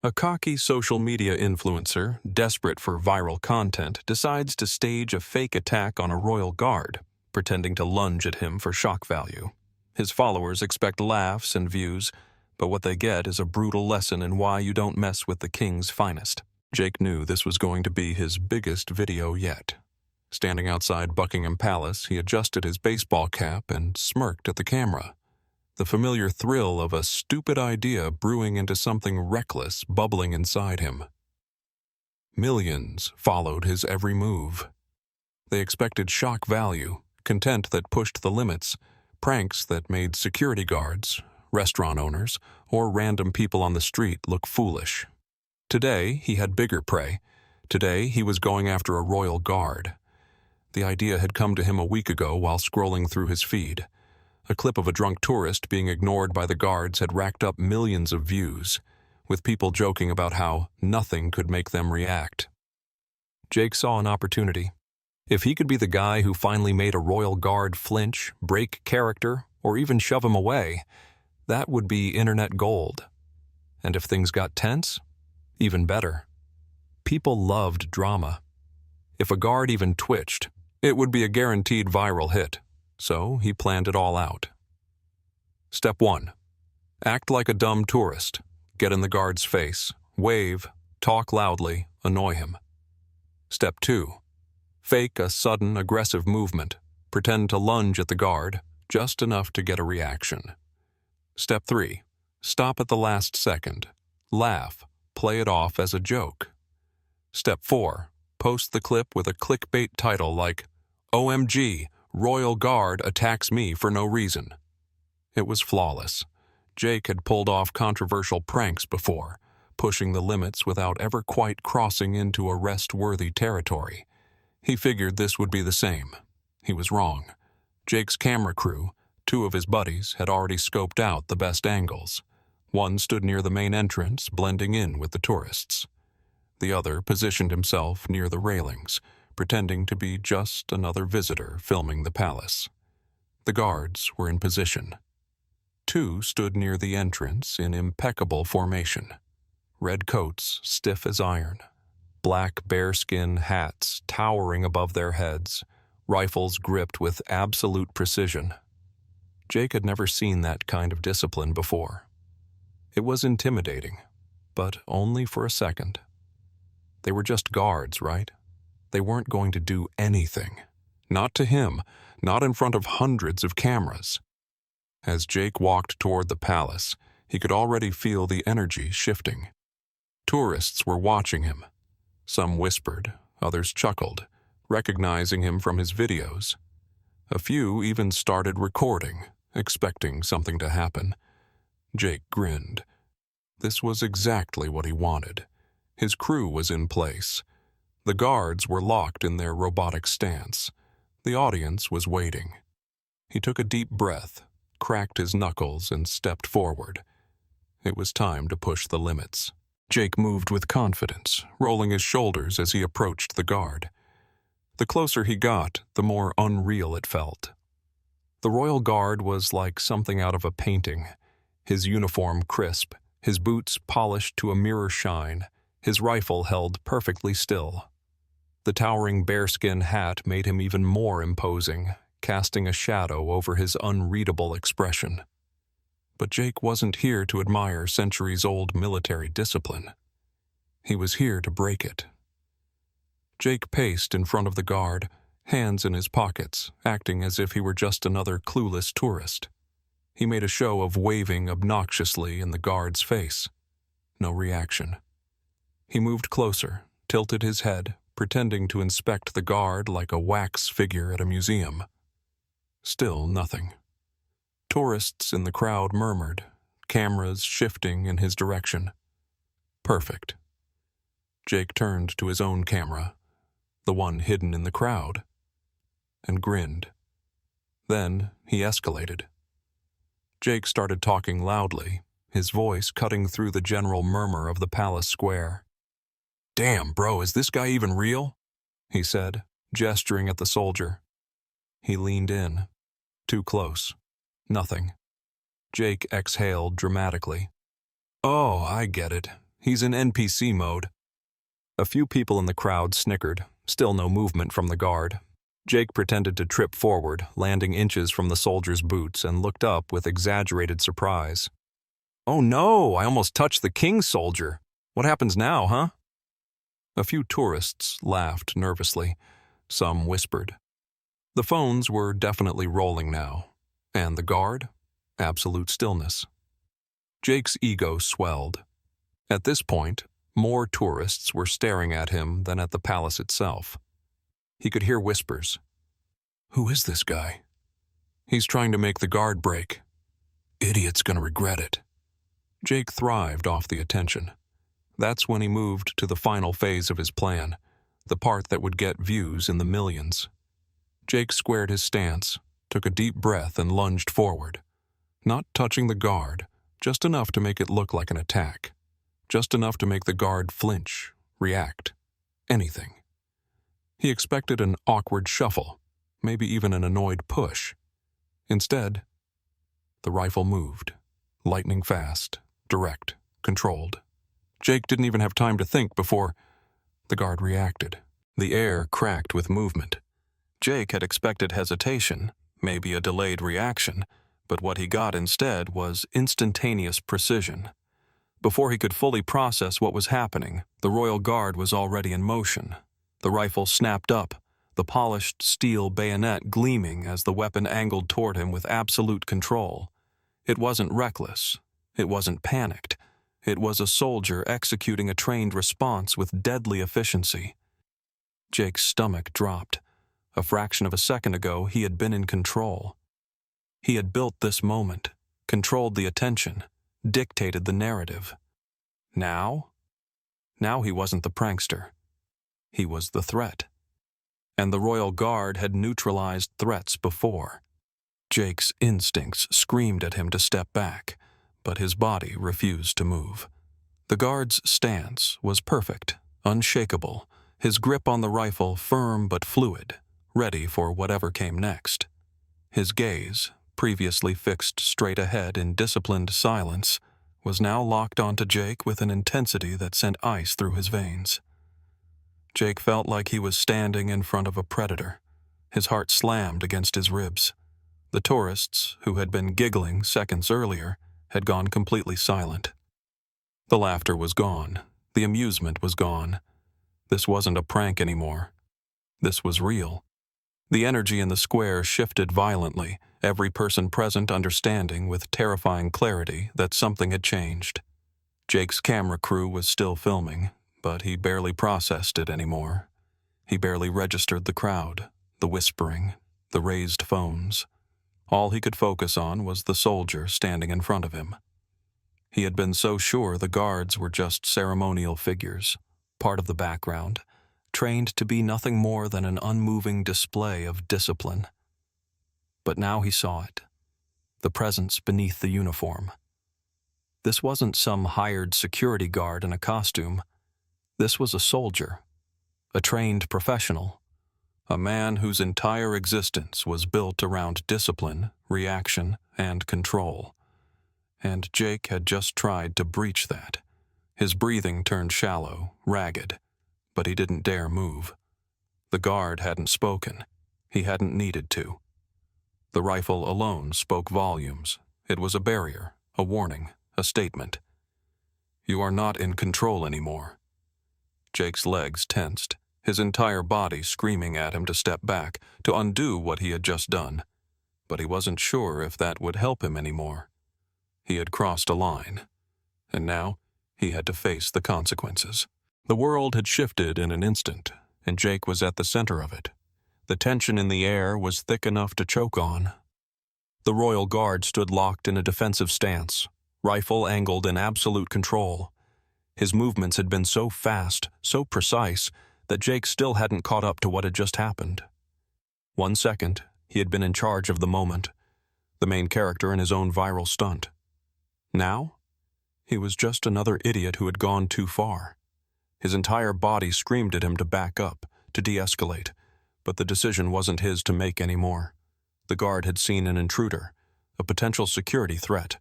A cocky social media influencer, desperate for viral content, decides to stage a fake attack on a royal guard, pretending to lunge at him for shock value. His followers expect laughs and views, but what they get is a brutal lesson in why you don't mess with the king's finest. Jake knew this was going to be his biggest video yet. Standing outside Buckingham Palace, he adjusted his baseball cap and smirked at the camera. The familiar thrill of a stupid idea brewing into something reckless bubbling inside him. Millions followed his every move. They expected shock value, content that pushed the limits, pranks that made security guards, restaurant owners, or random people on the street look foolish. Today, he had bigger prey. Today, he was going after a royal guard. The idea had come to him a week ago while scrolling through his feed. A clip of a drunk tourist being ignored by the guards had racked up millions of views, with people joking about how nothing could make them react. Jake saw an opportunity. If he could be the guy who finally made a royal guard flinch, break character, or even shove him away, that would be internet gold. And if things got tense, even better. People loved drama. If a guard even twitched, it would be a guaranteed viral hit. So he planned it all out. Step 1. Act like a dumb tourist. Get in the guard's face, wave, talk loudly, annoy him. Step 2. Fake a sudden, aggressive movement. Pretend to lunge at the guard, just enough to get a reaction. Step 3. Stop at the last second. Laugh, play it off as a joke. Step 4. Post the clip with a clickbait title like, "OMG, Royal Guard attacks me for no reason." It was flawless. Jake had pulled off controversial pranks before, pushing the limits without ever quite crossing into arrest-worthy territory. He figured this would be the same. He was wrong. Jake's camera crew, 2 of his buddies, had already scoped out the best angles. One stood near the main entrance, blending in with the tourists. The other positioned himself near the railings, pretending to be just another visitor filming the palace. The guards were in position. 2 stood near the entrance in impeccable formation. Red coats stiff as iron, black bearskin hats towering above their heads, rifles gripped with absolute precision. Jake had never seen that kind of discipline before. It was intimidating, but only for a second. They were just guards, right? They weren't going to do anything. Not to him, not in front of hundreds of cameras. As Jake walked toward the palace, he could already feel the energy shifting. Tourists were watching him. Some whispered, others chuckled, recognizing him from his videos. A few even started recording, expecting something to happen. Jake grinned. This was exactly what he wanted. His crew was in place. The guards were locked in their robotic stance. The audience was waiting. He took a deep breath, cracked his knuckles, and stepped forward. It was time to push the limits. Jake moved with confidence, rolling his shoulders as he approached the guard. The closer he got, the more unreal it felt. The royal guard was like something out of a painting. His uniform crisp, his boots polished to a mirror shine, his rifle held perfectly still. The towering bearskin hat made him even more imposing, casting a shadow over his unreadable expression. But Jake wasn't here to admire centuries-old military discipline. He was here to break it. Jake paced in front of the guard, hands in his pockets, acting as if he were just another clueless tourist. He made a show of waving obnoxiously in the guard's face. No reaction. He moved closer, tilted his head, pretending to inspect the guard like a wax figure at a museum. Still nothing. Tourists in the crowd murmured, cameras shifting in his direction. Perfect. Jake turned to his own camera, the one hidden in the crowd, and grinned. Then he escalated. Jake started talking loudly, his voice cutting through the general murmur of the palace square. "Damn, bro, is this guy even real?" he said, gesturing at the soldier. He leaned in. Too close. Nothing. Jake exhaled dramatically. "Oh, I get it. He's in NPC mode. A few people in the crowd snickered, still no movement from the guard. Jake pretended to trip forward, landing inches from the soldier's boots, and looked up with exaggerated surprise. "Oh no, I almost touched the king's soldier. What happens now, huh?" A few tourists laughed nervously. Some whispered. The phones were definitely rolling now, and the guard? Absolute stillness. Jake's ego swelled. At this point, more tourists were staring at him than at the palace itself. He could hear whispers. "Who is this guy? He's trying to make the guard break. Idiot's gonna regret it." Jake thrived off the attention. That's when he moved to the final phase of his plan, the part that would get views in the millions. Jake squared his stance, took a deep breath, and lunged forward. Not touching the guard, just enough to make it look like an attack. Just enough to make the guard flinch, react, anything. He expected an awkward shuffle, maybe even an annoyed push. Instead, the rifle moved, lightning fast, direct, controlled. Jake didn't even have time to think before the guard reacted. The air cracked with movement. Jake had expected hesitation, maybe a delayed reaction, but what he got instead was instantaneous precision. Before he could fully process what was happening, the royal guard was already in motion. The rifle snapped up, the polished steel bayonet gleaming as the weapon angled toward him with absolute control. It wasn't reckless. It wasn't panicked. It was a soldier executing a trained response with deadly efficiency. Jake's stomach dropped. A fraction of a second ago, he had been in control. He had built this moment, controlled the attention, dictated the narrative. Now he wasn't the prankster. He was the threat. And the royal guard had neutralized threats before. Jake's instincts screamed at him to step back, but his body refused to move. The guard's stance was perfect, unshakable, his grip on the rifle firm but fluid, ready for whatever came next. His gaze, previously fixed straight ahead in disciplined silence, was now locked onto Jake with an intensity that sent ice through his veins. Jake felt like he was standing in front of a predator. His heart slammed against his ribs. The tourists, who had been giggling seconds earlier, had gone completely silent. The laughter was gone. The amusement was gone. This wasn't a prank anymore. This was real. The energy in the square shifted violently, every person present understanding with terrifying clarity that something had changed. Jake's camera crew was still filming, but he barely processed it anymore. He barely registered the crowd, the whispering, the raised phones. All he could focus on was the soldier standing in front of him. He had been so sure the guards were just ceremonial figures, part of the background, trained to be nothing more than an unmoving display of discipline. But now he saw it, the presence beneath the uniform. This wasn't some hired security guard in a costume. This was a soldier, a trained professional, a man whose entire existence was built around discipline, reaction, and control. And Jake had just tried to breach that. His breathing turned shallow, ragged, but he didn't dare move. The guard hadn't spoken. He hadn't needed to. The rifle alone spoke volumes. It was a barrier, a warning, a statement. You are not in control anymore. Jake's legs tensed, his entire body screaming at him to step back, to undo what he had just done. But he wasn't sure if that would help him anymore. He had crossed a line, and now he had to face the consequences. The world had shifted in an instant, and Jake was at the center of it. The tension in the air was thick enough to choke on. The royal guard stood locked in a defensive stance, rifle angled in absolute control. His movements had been so fast, so precise, that Jake still hadn't caught up to what had just happened. 1 second, he had been in charge of the moment, the main character in his own viral stunt. Now, he was just another idiot who had gone too far. His entire body screamed at him to back up, to de-escalate, but the decision wasn't his to make anymore. The guard had seen an intruder, a potential security threat,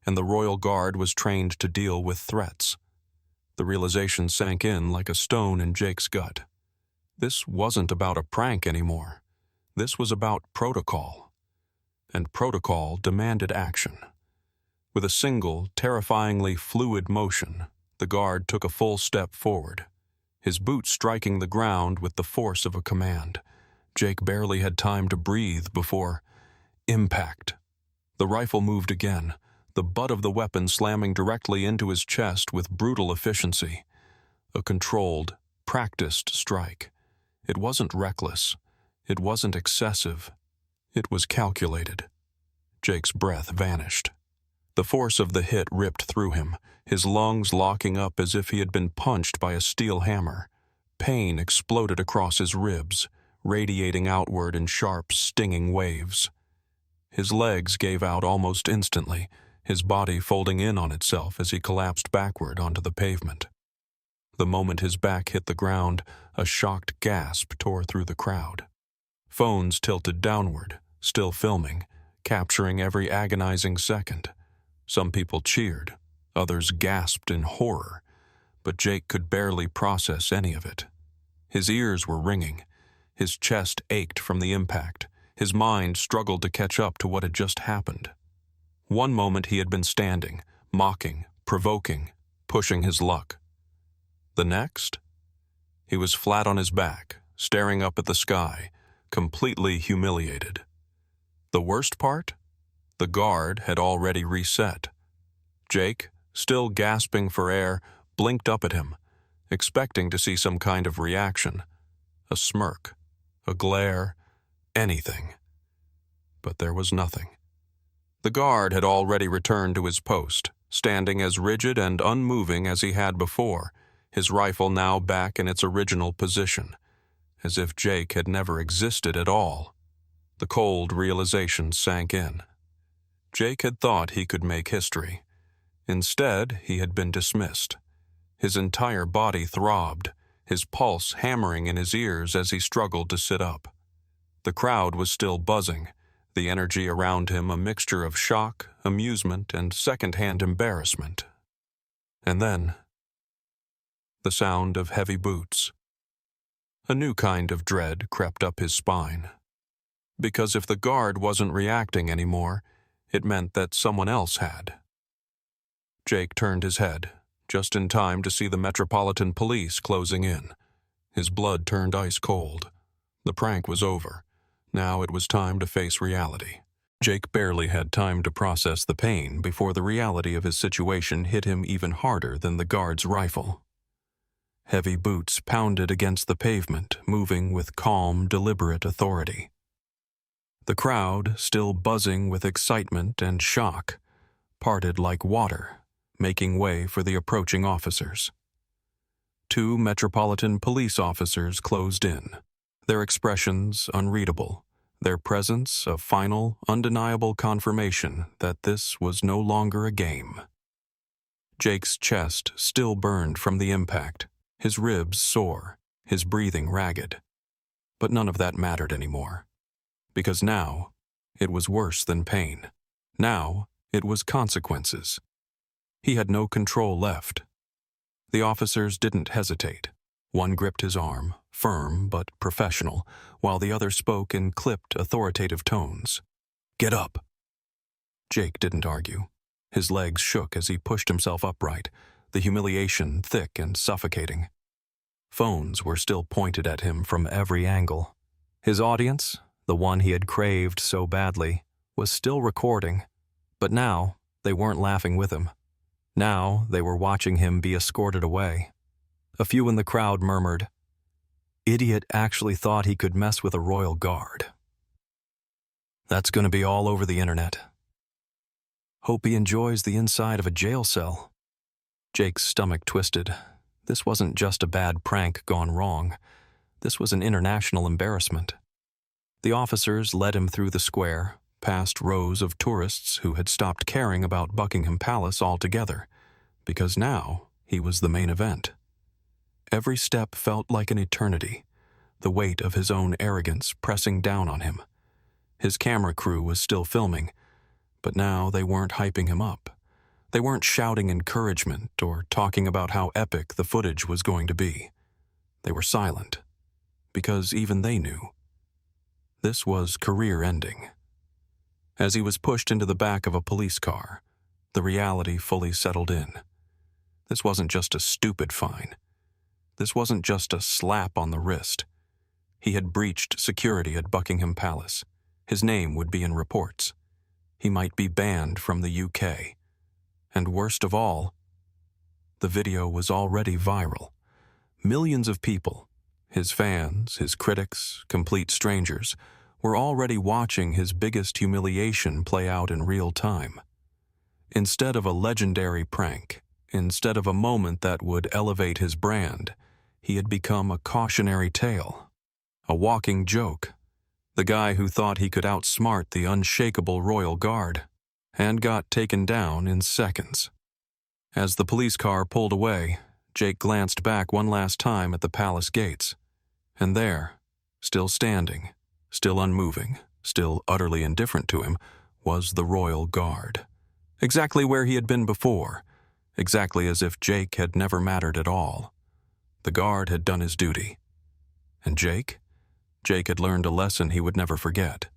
and the royal guard was trained to deal with threats. The realization sank in like a stone in Jake's gut. This wasn't about a prank anymore. This was about protocol. And protocol demanded action. With a single, terrifyingly fluid motion, the guard took a full step forward, his boot striking the ground with the force of a command. Jake barely had time to breathe before impact. The rifle moved again, the butt of the weapon slamming directly into his chest with brutal efficiency. A controlled, practiced strike. It wasn't reckless. It wasn't excessive. It was calculated. Jake's breath vanished. The force of the hit ripped through him, his lungs locking up as if he had been punched by a steel hammer. Pain exploded across his ribs, radiating outward in sharp, stinging waves. His legs gave out almost instantly, his body folding in on itself as he collapsed backward onto the pavement. The moment his back hit the ground, a shocked gasp tore through the crowd. Phones tilted downward, still filming, capturing every agonizing second. Some people cheered, others gasped in horror, but Jake could barely process any of it. His ears were ringing, his chest ached from the impact, his mind struggled to catch up to what had just happened. One moment he had been standing, mocking, provoking, pushing his luck. The next, he was flat on his back, staring up at the sky, completely humiliated. The worst part? The guard had already reset. Jake, still gasping for air, blinked up at him, expecting to see some kind of reaction. A smirk, a glare, anything. But there was nothing. The guard had already returned to his post, standing as rigid and unmoving as he had before, his rifle now back in its original position, as if Jake had never existed at all. The cold realization sank in. Jake had thought he could make history. Instead, he had been dismissed. His entire body throbbed, his pulse hammering in his ears as he struggled to sit up. The crowd was still buzzing, the energy around him a mixture of shock, amusement, and second-hand embarrassment. And then, the sound of heavy boots. A new kind of dread crept up his spine. Because if the guard wasn't reacting anymore, it meant that someone else had. Jake turned his head, just in time to see the Metropolitan Police closing in. His blood turned ice cold. The prank was over. Now it was time to face reality. Jake barely had time to process the pain before the reality of his situation hit him even harder than the guard's rifle. Heavy boots pounded against the pavement, moving with calm, deliberate authority. The crowd, still buzzing with excitement and shock, parted like water, making way for the approaching officers. 2 Metropolitan Police officers closed in, their expressions unreadable, their presence a final, undeniable confirmation that this was no longer a game. Jake's chest still burned from the impact, his ribs sore, his breathing ragged. But none of that mattered anymore. Because now, it was worse than pain. Now, it was consequences. He had no control left. The officers didn't hesitate. One gripped his arm, firm but professional, while the other spoke in clipped, authoritative tones. "Get up." Jake didn't argue. His legs shook as he pushed himself upright, the humiliation thick and suffocating. Phones were still pointed at him from every angle. His audience, the one he had craved so badly, was still recording, but now they weren't laughing with him. Now they were watching him be escorted away. A few in the crowd murmured, "Idiot actually thought he could mess with a royal guard." That's going to be all over the internet. Hope he enjoys the inside of a jail cell. Jake's stomach twisted. This wasn't just a bad prank gone wrong. This was an international embarrassment. The officers led him through the square, past rows of tourists who had stopped caring about Buckingham Palace altogether, because now he was the main event. Every step felt like an eternity, the weight of his own arrogance pressing down on him. His camera crew was still filming, but now they weren't hyping him up. They weren't shouting encouragement or talking about how epic the footage was going to be. They were silent, because even they knew. This was career-ending. As he was pushed into the back of a police car, the reality fully settled in. This wasn't just a stupid fine. This wasn't just a slap on the wrist. He had breached security at Buckingham Palace. His name would be in reports. He might be banned from the UK. And worst of all, the video was already viral. Millions of people, his fans, his critics, complete strangers, were already watching his biggest humiliation play out in real time. Instead of a legendary prank, instead of a moment that would elevate his brand, he had become a cautionary tale, a walking joke, the guy who thought he could outsmart the unshakable royal guard, and got taken down in seconds. As the police car pulled away, Jake glanced back one last time at the palace gates, and there, still standing, still unmoving, still utterly indifferent to him, was the royal guard. Exactly where he had been before, exactly as if Jake had never mattered at all. The guard had done his duty. And Jake? Jake had learned a lesson he would never forget.